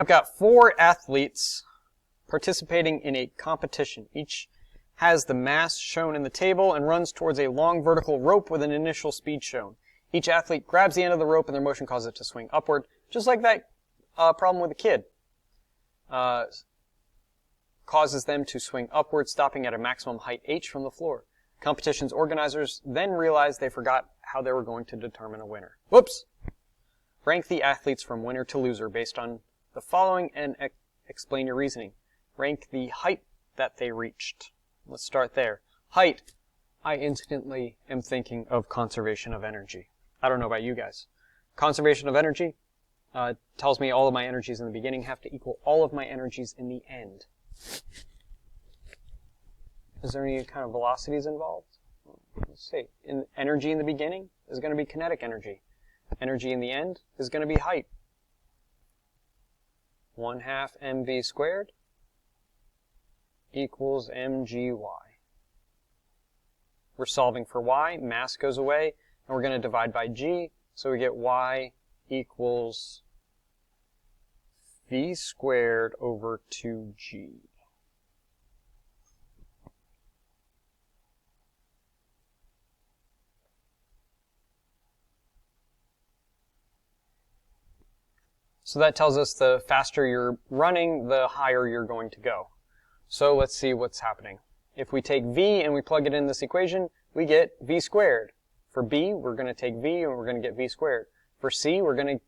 I've got 4 athletes participating in a competition. Each has the mass shown in the table and runs towards a long vertical rope with an initial speed shown. Each athlete grabs the end of the rope and their motion causes it to swing upward, just like that problem with a kid. Causes them to swing upward, stopping at a maximum height h from the floor. Competition's organizers then realized they forgot how they were going to determine a winner. Whoops! Rank the athletes from winner to loser based on the following and explain your reasoning. Rank the height that they reached. Let's start there. Height. I instantly am thinking of conservation of energy. I don't know about you guys. Conservation of energy tells me all of my energies in the beginning have to equal all of my energies in the end. Is there any kind of velocities involved? Let's see. Energy in the beginning is going to be kinetic energy. Energy in the end is going to be height. 1/2 mv squared equals mgy. We're solving for y. Mass goes away, and we're going to divide by g, so we get y equals v squared over 2g. So that tells us the faster you're running, the higher you're going to go. So let's see what's happening. If we take v and we plug it in this equation, we get v squared. For b, we're going to take v and we're going to get v squared. For c, we're going to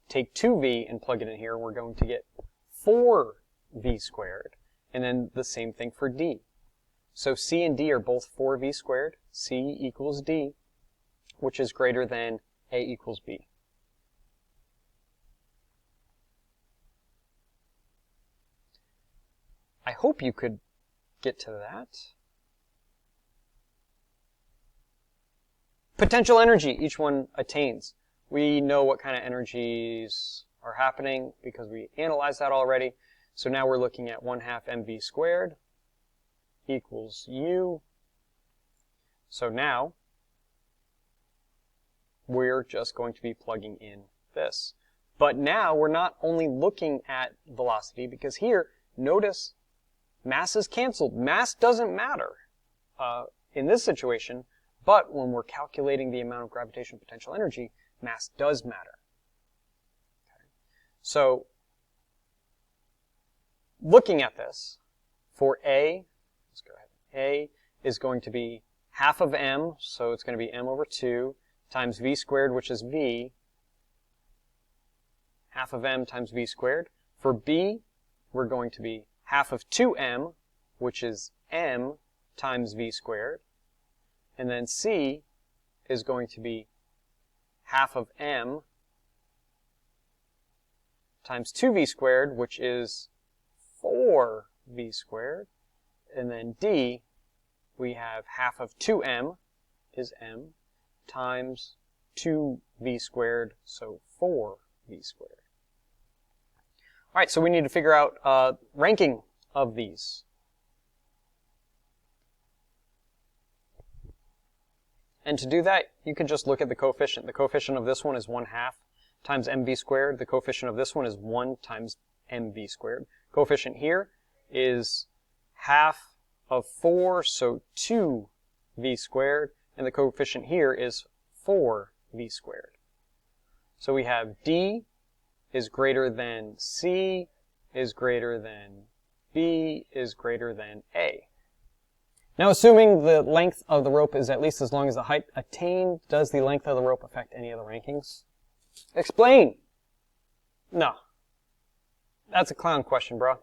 take 2v and plug it in here, and we're going to get 4v squared. And then the same thing for d. So c and d are both 4v squared. c equals d, which is greater than a equals b. I hope you could get to that. Potential energy each one attains. We know what kind of energies are happening because we analyzed that already. So now we're looking at 1/2 mv squared equals u. So now we're just going to be plugging in this. But now we're not only looking at velocity, because here, notice, mass is canceled. Mass doesn't matter in this situation, but when we're calculating the amount of gravitational potential energy, mass does matter. Okay. So, looking at this, for A, let's go ahead. A is going to be 1/2 of m, so it's going to be m over 2, times v squared, which is v, 1/2 of m times v squared. For B, we're going to be 1/2 of 2m, which is m times v squared. And then C is going to be 1/2 of m times 2v squared, which is 4v squared. And then D, we have 1/2 of 2m is m times 2v squared, so 4v squared. All right, so we need to figure out ranking of these. And to do that, you can just look at the coefficient. The coefficient of this one is 1/2 times mv squared. The coefficient of this one is 1 times mv squared. Coefficient here is 1/2 of 4, so 2v squared. And the coefficient here is 4v squared. So we have D is greater than C, is greater than B, is greater than A. Now, assuming the length of the rope is at least as long as the height attained, does the length of the rope affect any of the rankings? Explain! No. That's a clown question, bro.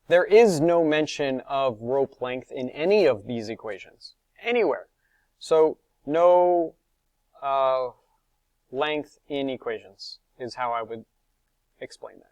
There is no mention of rope length in any of these equations. Anywhere. So, no length in equations is how I would explain that.